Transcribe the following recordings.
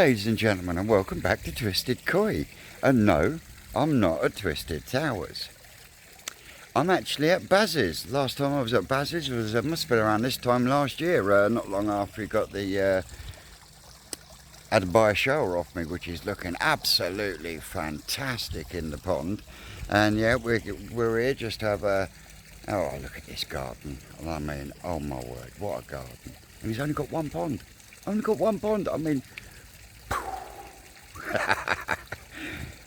ladies and gentlemen, and welcome back to Twisted Koi. And no, I'm not at Twisted Towers. I'm actually at Baz's. Last time I was at Baz's was must have been around this time last year, not long after he got the had to buy a shower off me, which is looking absolutely fantastic in the pond. And yeah, we're here just to have a... Oh, look at this garden. I mean, oh my word, what a garden. And he's only got one pond. Only got one pond. I mean...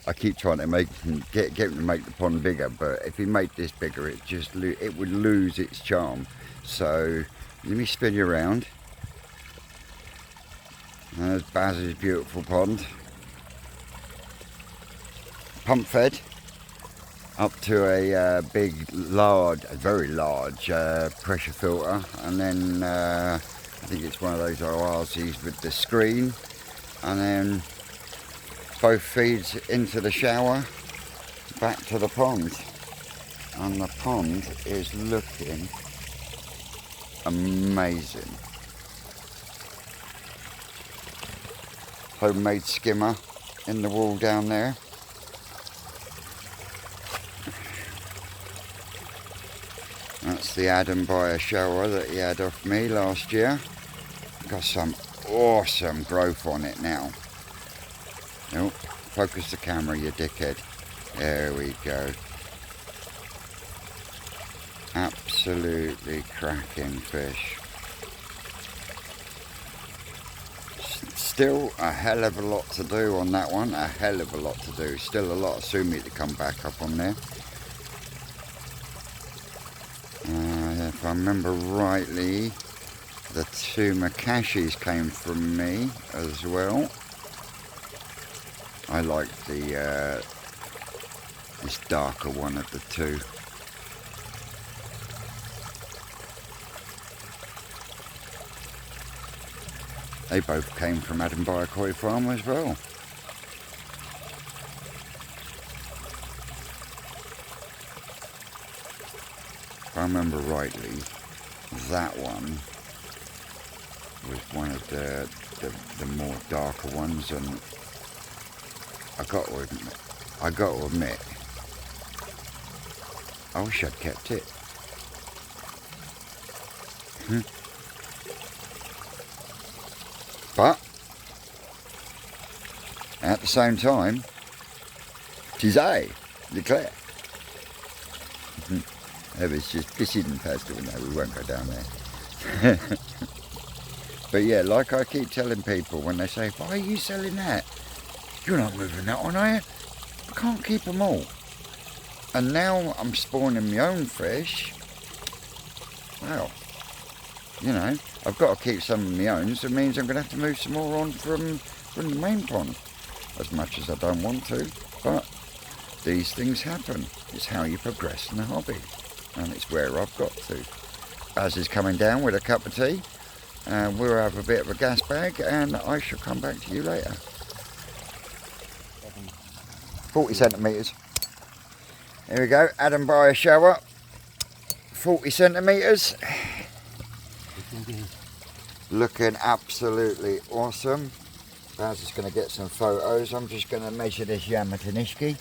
I keep trying to get him to make the pond bigger, but if he made this bigger, it would lose its charm. So let me spin you around. There's Baz's beautiful pond, pump fed up to a very large pressure filter, and then I think it's one of those oases with the screen, and then both feeds into the shower, back to the pond, and the pond is looking amazing. Homemade skimmer in the wall down there. That's the Adam Buyer shower that he had off me last year. Got some awesome growth on it now. Oh, focus the camera, you dickhead. There we go. Absolutely cracking fish. Still a hell of a lot to do on that one. A hell of a lot to do. Still a lot of sumi to come back up on there. If I remember rightly, the two Makashis came from me as well. I like the this darker one of the two. They both came from Adam Buyer Koi Farm as well. If I remember rightly, that one was one of the more darker ones, and I got to admit, I wish I'd kept it. But at the same time, tis I, declare. It's just fishing festival. No, we won't go down there. But yeah, like I keep telling people when they say, "Why are you selling that? You're not moving that on, are you?" I can't keep them all. And now I'm spawning my own fish. Well, you know, I've got to keep some of my own, so it means I'm going to have to move some more on from the main pond. As much as I don't want to, but these things happen. It's how you progress in the hobby, and it's where I've got to. Baz is coming down with a cup of tea, and we'll have a bit of a gas bag, and I shall come back to you later. 40 centimetres. Here we go, Adam Buyer shower. 40 centimetres. Looking absolutely awesome. Baz is going to get some photos. I'm just going to measure this Yamatanishki.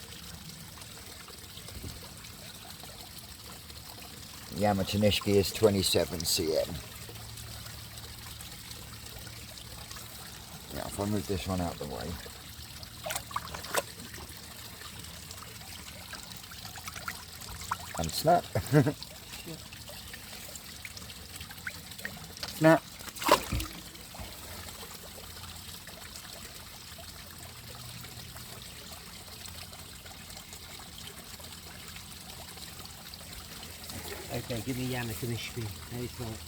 Yamatanishki is 27 cm. Yeah, if I move this one out the way. And snap. Snap. Okay, give me Yamatanishki. How you spell it?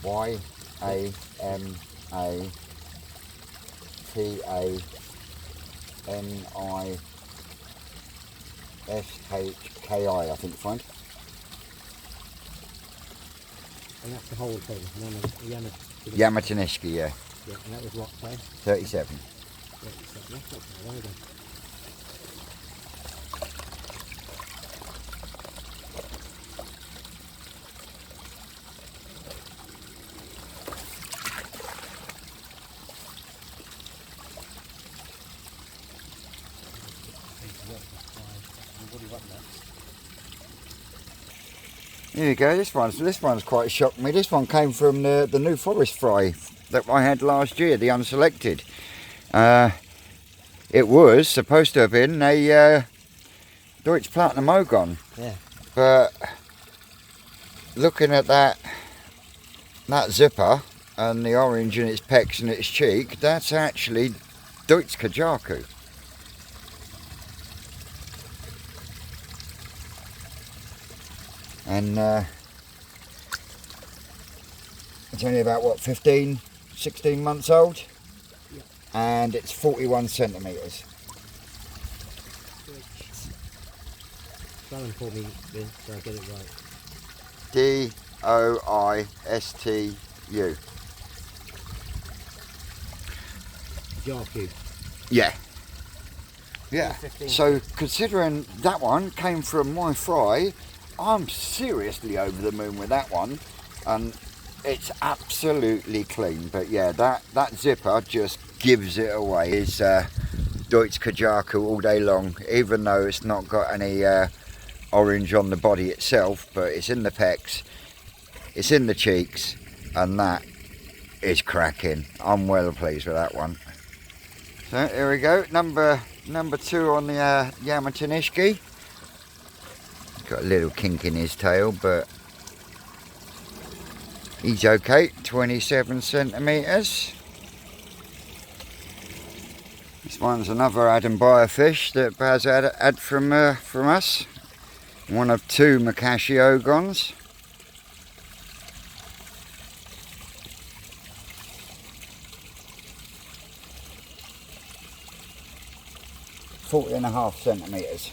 Yamatanishki, I think you find. And that's the whole thing. Yamatanishki, yeah. Yeah, and that was what, say? 37. 37. That's not bad either. Here you go. This one's quite shocked me. This one came from the New Forest fry that I had last year, the unselected. It was supposed to have been a Deutsch Platinum Ogon. Yeah. But looking at that zipper and the orange in its pecs and its cheek, that's actually Deutsch Kajaku. And it's only about, what, 15, 16 months old? Yeah. And it's 41 centimetres. Spell them for me, Vince, so I get it right. D-O-I-S-T-U. Jarku. Yeah. Yeah. 15. So considering that one came from my fry, I'm seriously over the moon with that one. And it's absolutely clean. But yeah, that zipper just gives it away. It's Deutsch Kajaku all day long, even though it's not got any orange on the body itself, but it's in the pecs, it's in the cheeks, and that is cracking. I'm well pleased with that one. So here we go, number 2 on the Yamatonishki. Got a little kink in his tail, but he's okay. 27 centimetres. This one's another Adam Beyer fish that Baz had from us. One of 2 Makashi Ogons. .40.5 centimetres.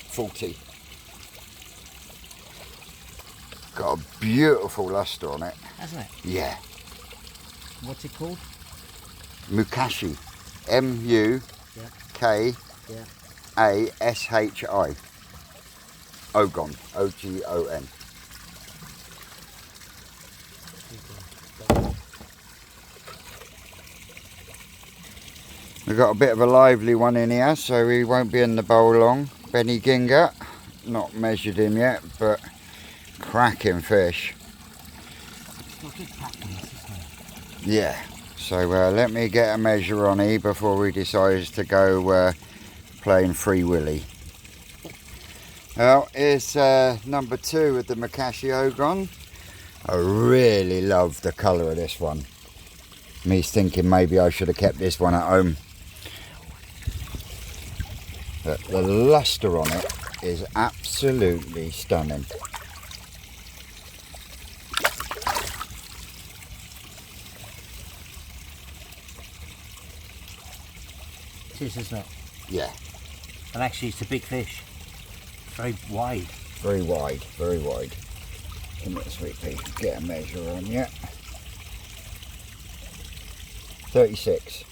40. Got a beautiful lustre on it. Hasn't it? Yeah. What's it called? Mukashi. M-U-K-A-S-H-I. Ogon. O-G-O-N. We've got a bit of a lively one in here, so he won't be in the bowl long. Benny Ginger. Not measured him yet, but cracking fish. Yeah. So let me get a measure on here before we decide to go playing Free Willy. Well, it's number 2 with the Makashi Ogon. I really love the colour of this one. Me's thinking maybe I should have kept this one at home. But the lustre on it is absolutely stunning. It is, isn't it? Yeah. And actually it's a big fish. Very wide. Very wide, very wide. Come on, sweet pea, get a measure on you. 36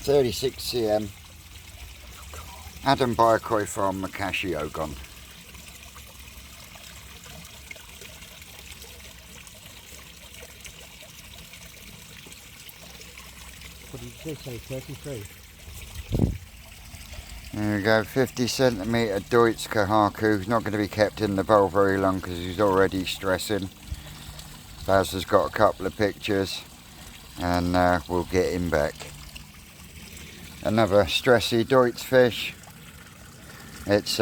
cm. Adam Beyer Koi from Makashi Ogon. What did you say? 33? There we go, 50 centimetre Deutsch Kajaku. He's not going to be kept in the bowl very long because he's already stressing. Baz has got a couple of pictures and we'll get him back. Another stressy Deutsch fish. It's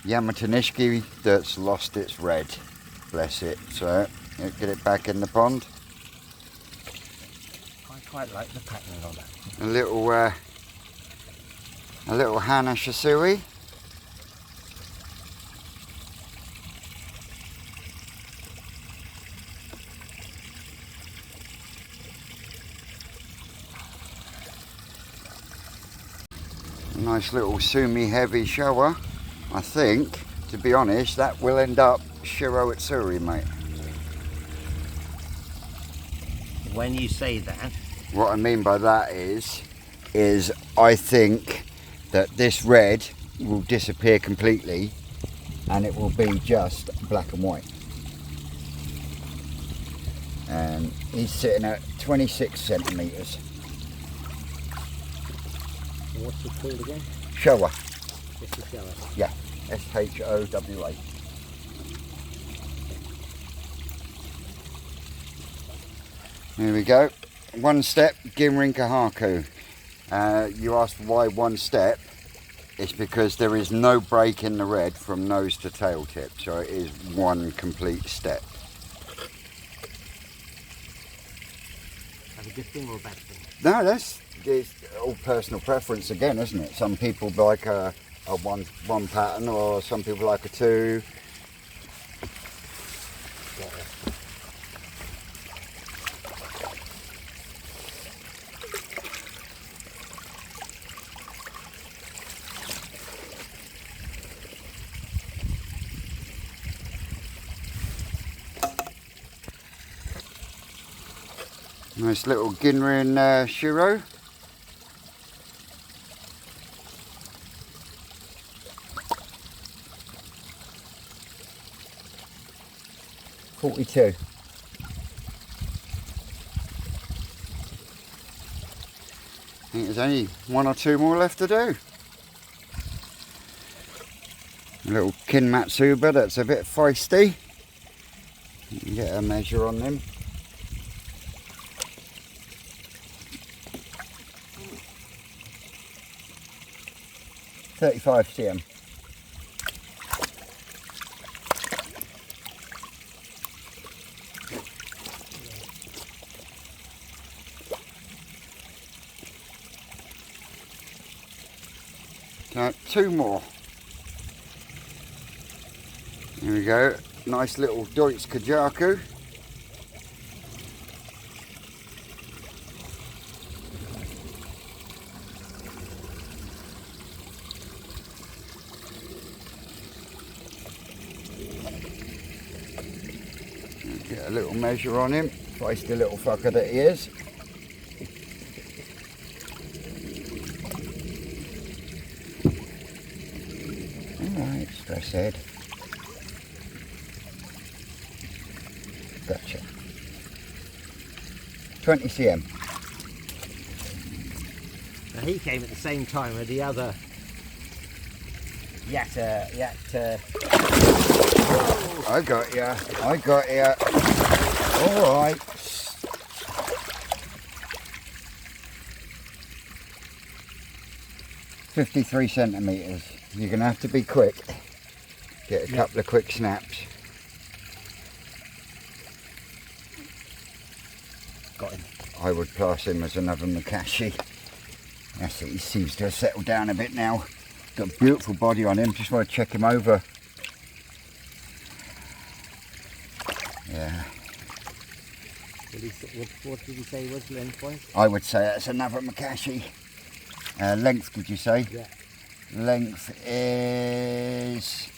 Yamatonishki that's lost its red. Bless it. So we'll get it back in the pond. I quite like the pattern on that. A little Hana Shisui. Nice little Sumi heavy shower. I think, to be honest, that will end up Shiro Utsuri, mate. When you say that, What I mean by that is I think that this red will disappear completely and it will be just black and white. And he's sitting at 26 centimetres. what's it called again? Shower. Just a shower. Yeah. SHOWA. There we go. One step, Ginrinka Haku. You asked why one step. It's because there is no break in the red from nose to tail tip, so it is one complete step. That's a good thing or a bad thing? No, it's all personal preference again, isn't it? Some people like a one pattern, or some people like a two. Nice little Ginrin Shiro. $42. I think there's only one or two more left to do. A little Kin Matsuba that's a bit feisty. You can get a measure on them. $35 cm. So, two more. There we go. Nice little Deutsch Kajaku. Get a little measure on him. Feisty little fucker that he is. Alright, stress head. Gotcha. 20 cm. Now he came at the same time with the other Yatta. I got ya. Alright. $53 centimetres. You're going to have to be quick. Get a couple of quick snaps. Got him. I would class him as another Mukashi. That's it, he seems to have settled down a bit now. Got a beautiful body on him, just want to check him over. Yeah. What did he say was lengthwise? I would say that's another Mukashi. Length, did you say? Yeah. Length is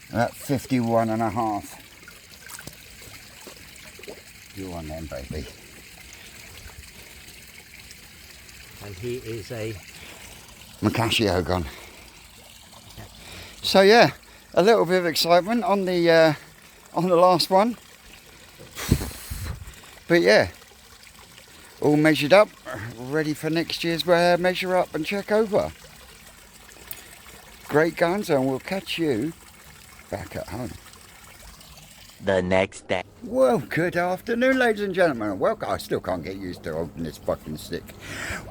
about 51.5. You on then, baby. And he is a Mukashi Ogon. So yeah, a little bit of excitement on the last one. But yeah, all measured up, ready for next year's measure up and check over. Great guns, and we'll catch you back at home. The next day. Well, good afternoon, ladies and gentlemen. Welcome. I still can't get used to holding this fucking stick.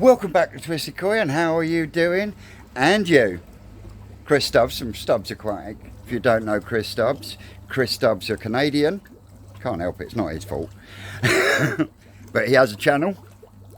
Welcome back to Twisted Koi, and how are you doing? And you, Chris Stubbs from Stubbs Aquatic. If you don't know Chris Stubbs are Canadian. Can't help it, it's not his fault. But he has a channel,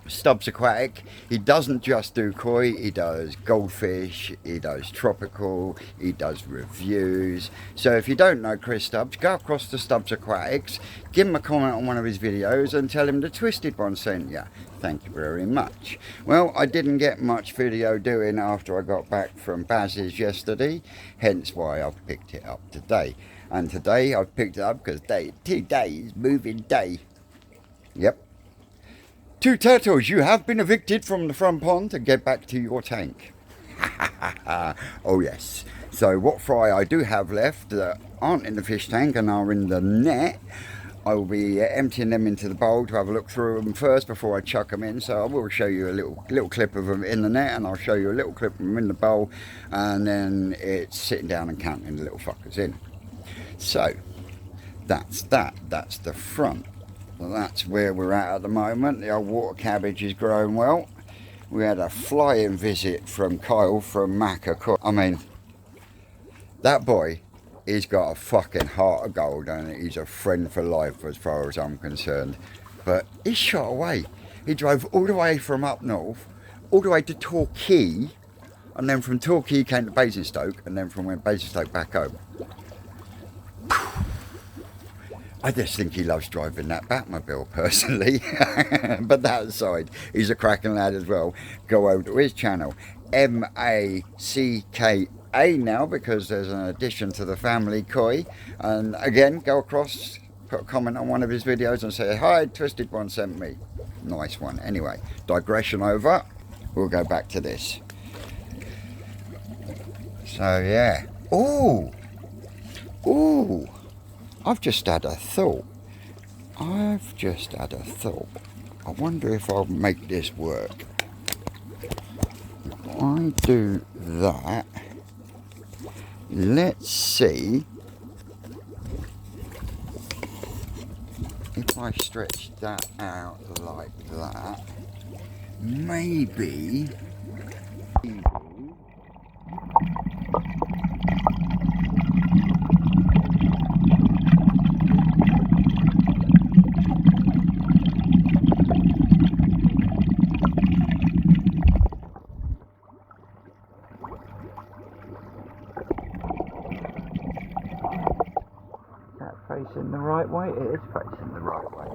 Stubbs Aquatic. He doesn't just do koi, he does goldfish, he does tropical, he does reviews. So if you don't know Chris Stubbs, go across to Stubbs Aquatics, give him a comment on one of his videos and tell him the Twisted One sent you. Thank you very much. Well, I didn't get much video doing after I got back from Baz's yesterday, hence why I've picked it up today. And today I've picked it up because today is moving day. Yep. 2 turtles, you have been evicted from the front pond to get back to your tank. Oh yes. So what fry I do have left that aren't in the fish tank and are in the net I will be emptying them into the bowl to have a look through them first before I chuck them in. So I will show you a little clip of them in the net, and I'll show you a little clip of them in the bowl, and then it's sitting down and counting the little fuckers in. So that's that. That's the front. Well, that's where we're at the moment. The old water cabbage is growing well. We had a flying visit from Kyle from Macca. I mean, that boy, he's got a fucking heart of gold, and he's a friend for life as far as I'm concerned. But he shot away. He drove all the way from up north, all the way to Torquay, and then from Torquay he came to Basingstoke, and then from Basingstoke back home. I just think he loves driving that Batmobile, personally. But that aside, he's a cracking lad as well. Go over to his channel, MACKA now, because there's an addition to the family, Koi. And again, go across, put a comment on one of his videos and say, hi, Twisted One sent me. Nice one. Anyway, digression over. We'll go back to this. So, yeah. Ooh. I've just had a thought. I wonder if I'll make this work. If I do that, let's see if I stretch that out like that. Maybe. Facing the right way? It is facing the right way.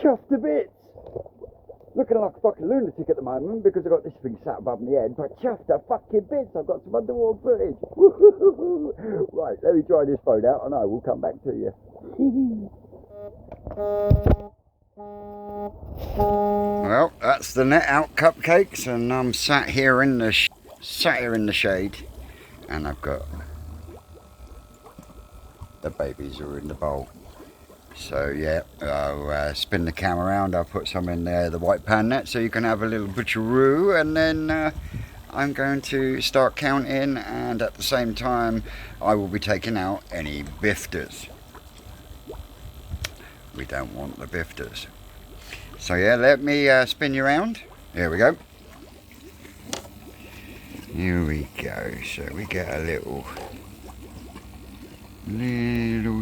Chuffed to bits. Looking like a fucking lunatic at the moment because I've got this thing sat above my head, but chuffed to fucking bits. I've got some underwater footage. Right, let me try this phone out and I will come back to you. Well, that's the net out cupcakes, and I'm sat here in the shade, and I've got the babies are in the bowl. So yeah, I'll spin the camera around. I'll put some in there, the white pan net, so you can have a little butcheroo, and then I'm going to start counting, and at the same time I will be taking out any bifters. We don't want the bifters. So yeah, let me spin you around. Here we go. Here we go. So we get a little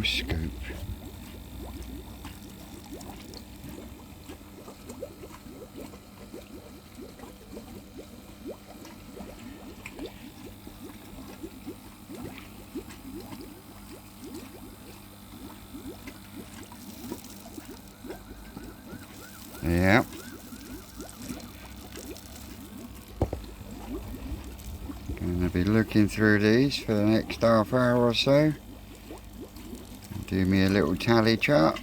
scoop. Yeah. Gonna be looking through these for the next half hour or so. Do me a little tally chart.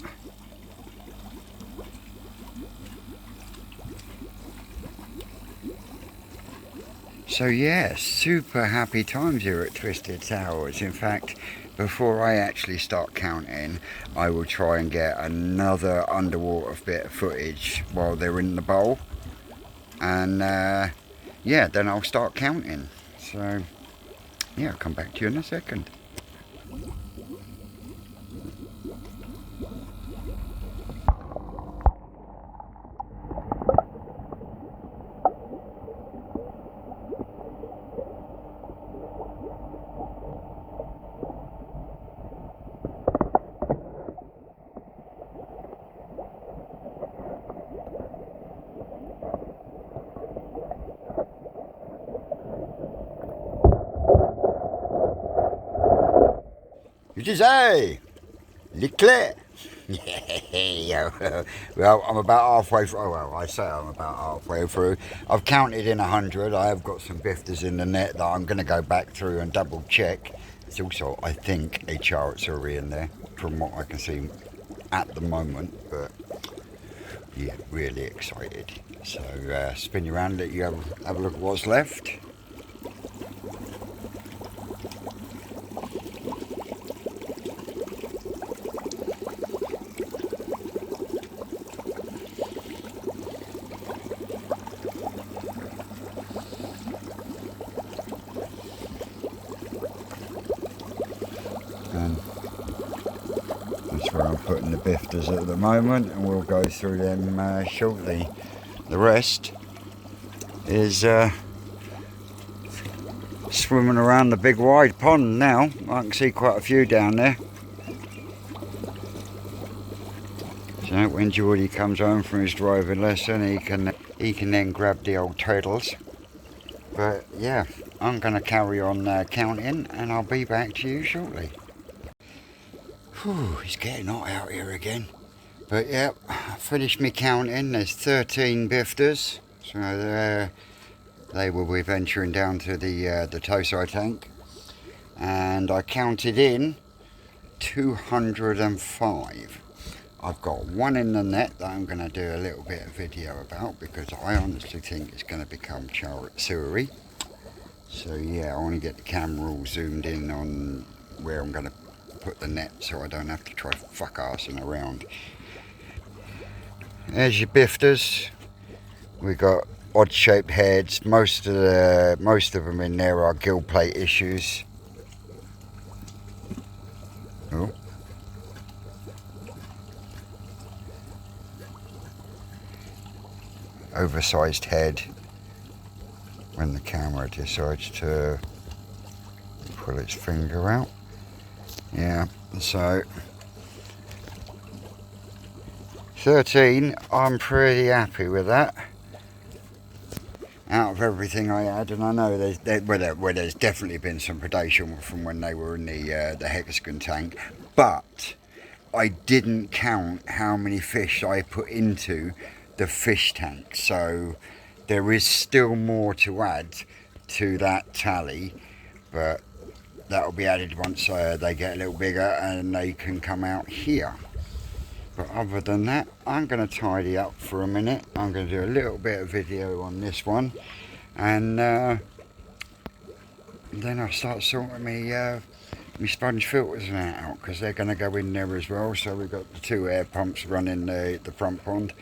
So yeah, super happy times here at Twisted Towers. In fact, before I actually start counting, I will try and get another underwater bit of footage while they're in the bowl, and yeah, then I'll start counting. So yeah, I'll come back to you in a second. Did you say? Leclerc. Yeah. Well, I'm about halfway through. Oh, well, I say I'm about halfway through. I've counted in 100. I have got some bifters in the net that I'm going to go back through and double check. There's also, I think, a Charlotte in there from what I can see at the moment. But yeah, really excited. So spin you around, let you have a look at what's left. And that's where I'm putting the bifters at the moment, and we'll go through them shortly. The rest is swimming around the big wide pond now. I can see quite a few down there. So when Geordie comes home from his driving lesson, he can then grab the old turtles. But yeah, I'm going to carry on counting, and I'll be back to you shortly. Whew, it's getting hot out here again. But yeah, I finished me counting. There's 13 bifters, so they will be venturing down to the tow-side tank. And I counted in 205. I've got one in the net that I'm going to do a little bit of video about because I honestly think it's going to become Charlotte. So yeah, I want to get the camera all zoomed in on where I'm going to put the net so I don't have to try fuck-arsing around. There's your bifters. We got odd-shaped heads. Most of them in there are gill plate issues. Oh. Oversized head when the camera decides to pull its finger out. Yeah, so 13, I'm pretty happy with that. Out of everything I had, and I know there's definitely been some predation from when they were in the hexagon tank, but I didn't count how many fish I put into the fish tank, so there is still more to add to that tally, but that'll be added once they get a little bigger and they can come out here. But other than that, I'm going to tidy up for a minute. I'm going to do a little bit of video on this one, and then I'll start sorting my sponge filters and that out, because they're going to go in there as well. So we've got the 2 air pumps running the front pond,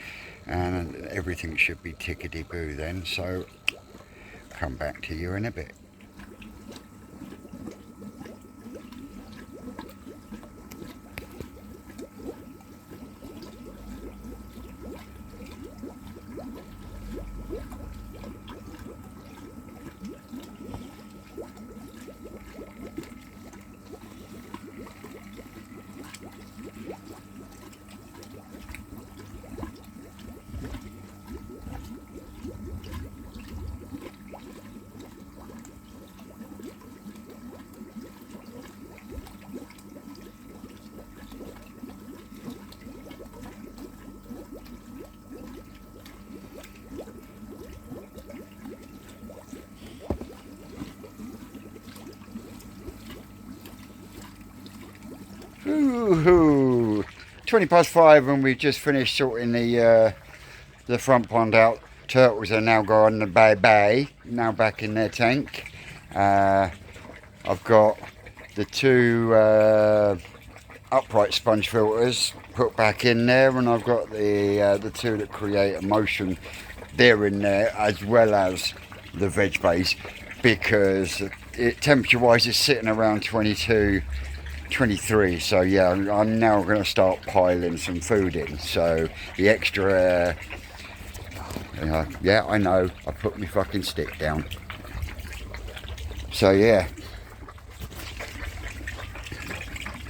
and everything should be tickety-boo then. So come back to you in a bit. Ooh, 5:20 and we've just finished sorting the front pond out. Turtles are now gone the bay, now back in their tank. I've got the 2 upright sponge filters put back in there, and I've got the 2 that create a motion. They're in there, as well as the veg base, because temperature wise it's sitting around 22, 23. So yeah, I'm now going to start piling some food in, so the extra yeah, I know, I put my fucking stick down. So yeah,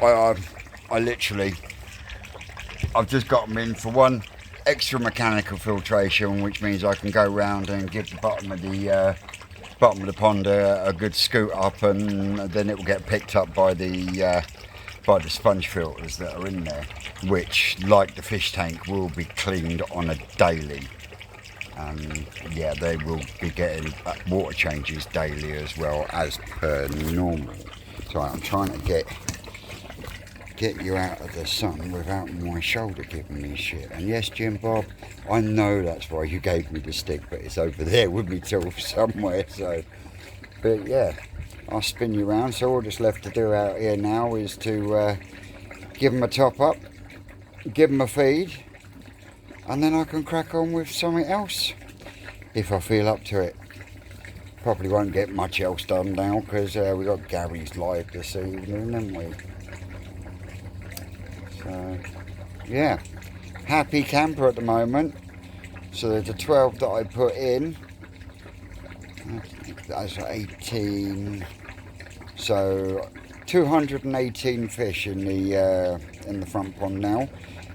I literally, I've just got them in for one extra mechanical filtration, which means I can go round and give the bottom of the pond a good scoot up, and then it will get picked up by the by the sponge filters that are in there, which, like the fish tank, will be cleaned on a daily. And yeah, they will be getting water changes daily as well as per normal. So I'm trying to get you out of the sun without my shoulder giving me shit. And yes, Jim Bob, I know that's why you gave me the stick, but it's over there with me till somewhere. So, but yeah, I'll spin you around. So all that's left to do out here now is to give them a top up, give them a feed, and then I can crack on with something else if I feel up to it. Probably won't get much else done now because we got Gary's live this evening, haven't we? So yeah, happy camper at the moment. So there's the 12 that I put in. That's 18. So 218 fish in the front pond now,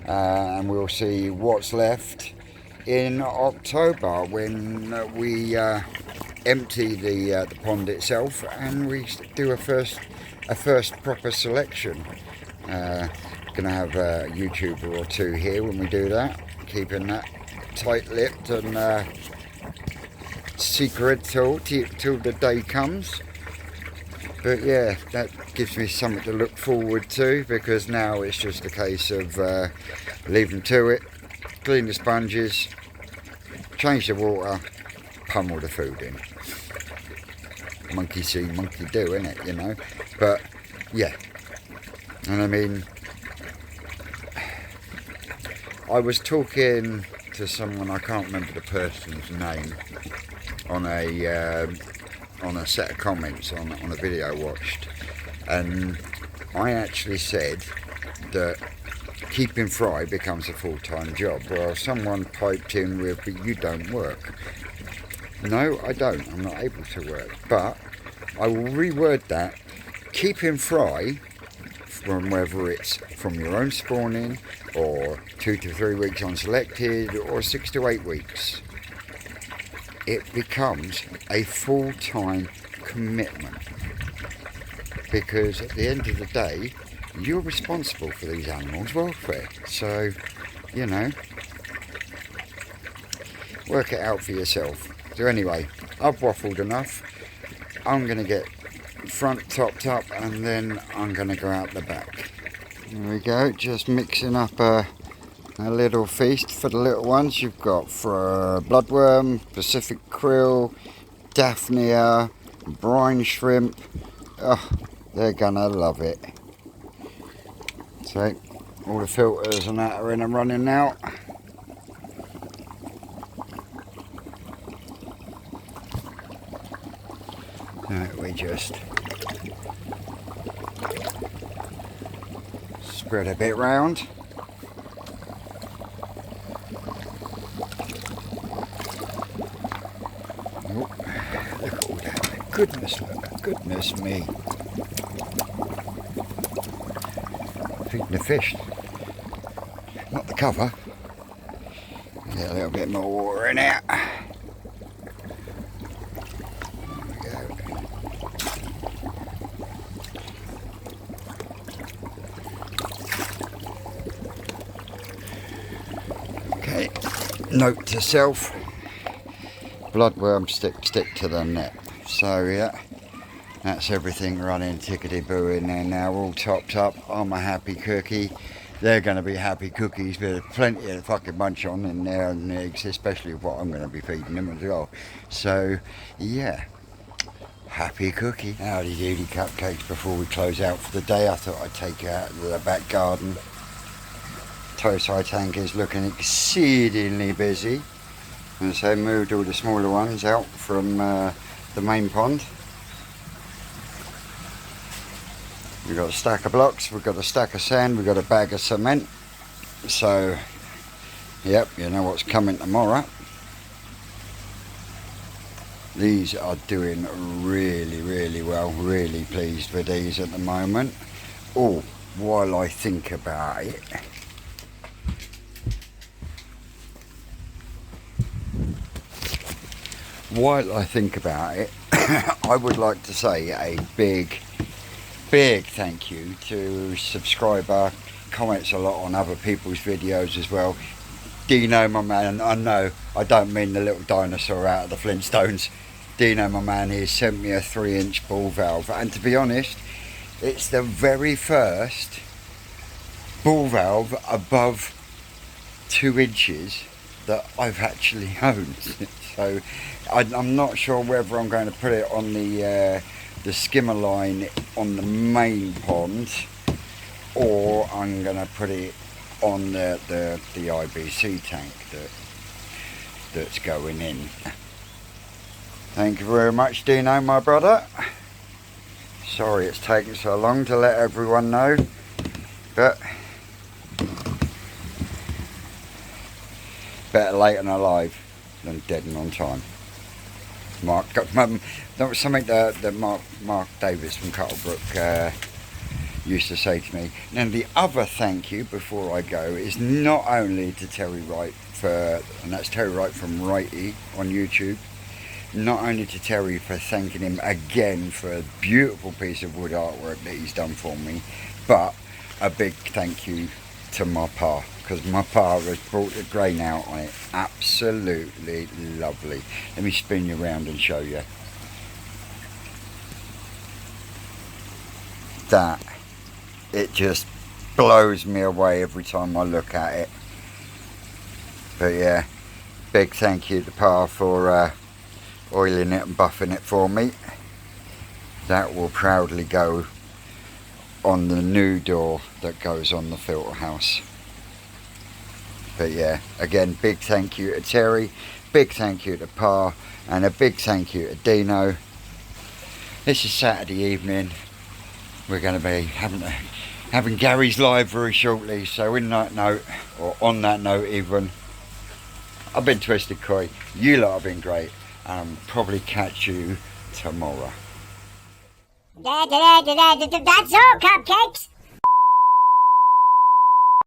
and we'll see what's left in October when we empty the pond itself and we do a first proper selection. Gonna have a YouTuber or two here when we do that, keeping that tight-lipped and secret till the day comes. But yeah, that gives me something to look forward to, because now it's just a case of leave them to it, clean the sponges, change the water, pummel the food in. Monkey see, monkey do, innit, you know? But yeah, and I mean, I was talking to someone, I can't remember the person's name, on a set of comments on a video I watched, and I actually said that keeping fry becomes a full-time job. Well, someone piped in with, but you don't work. No, I don't. I'm not able to work. But I will reword that. Keeping fry, from whether it's from your own spawning or 2 to 3 weeks unselected or 6 to 8 weeks, it becomes a full-time commitment, because at the end of the day you're responsible for these animals' welfare. So, you know, work it out for yourself. So anyway, I've waffled enough. I'm going to get front topped up and then I'm going to go out the back. There we go, just mixing up a little feast for the little ones. You've got for bloodworm, Pacific krill, Daphnia, brine shrimp. Oh, they're gonna love it. So all the filters and that are in and running now. Right, we just spread a bit round. Oh, look at all that. Goodness me. Feeding the fish, not the cover. Get a little bit more water in there. There we go. Okay, note to self, bloodworm stick to the net. So yeah, that's everything running tickety-boo in there now, all topped up. I'm a happy cookie. They're going to be happy cookies. There's plenty of fucking munch on in there and eggs, especially what I'm going to be feeding them as well. So yeah, happy cookie. Howdy doody cupcakes. Before we close out for the day, I thought I'd take you out of the back garden. Tosai tank is looking exceedingly busy, and so moved all the smaller ones out from the main pond. We've got a stack of blocks, we've got a stack of sand, we've got a bag of cement. So, yep, you know what's coming tomorrow. These are doing really well, really pleased with these at the moment. Oh, while I think about it, I would like to say a big big thank you to subscriber, comments a lot on other people's videos as well. Dino, my man, I know I don't mean the little dinosaur out of the Flintstones. Dino, my man, he sent me a 3-inch ball valve, and to be honest, it's the very first ball valve above 2 inches that I've actually owned. So I'm not sure whether I'm going to put it on the skimmer line on the main pond, or I'm going to put it on the IBC tank that's going in. Thank you very much, Dino, my brother. Sorry it's taken so long to let everyone know, but better late and alive than dead and on time. That was something that Mark Davis from Cuttlebrook used to say to me. Now the other thank you before I go is not only to Terry Wright, and that's Terry Wright from Righty on YouTube, not only to Terry for thanking him again for a beautiful piece of wood artwork that he's done for me, but a big thank you to my pa, because my pa has brought the grain out on it. Absolutely lovely. Let me spin you around and show you. That, it just blows me away every time I look at it. But yeah, big thank you to pa for oiling it and buffing it for me. That will proudly go on the new door that goes on the filter house. But yeah, again, big thank you to Terry, big thank you to pa, and a big thank you to Dino. This is Saturday evening. We're going to be having Gary's live very shortly, so in that note, or on that note even, I've been Twisted Koi, you lot have been great, and I'll probably catch you tomorrow. That's all, cupcakes.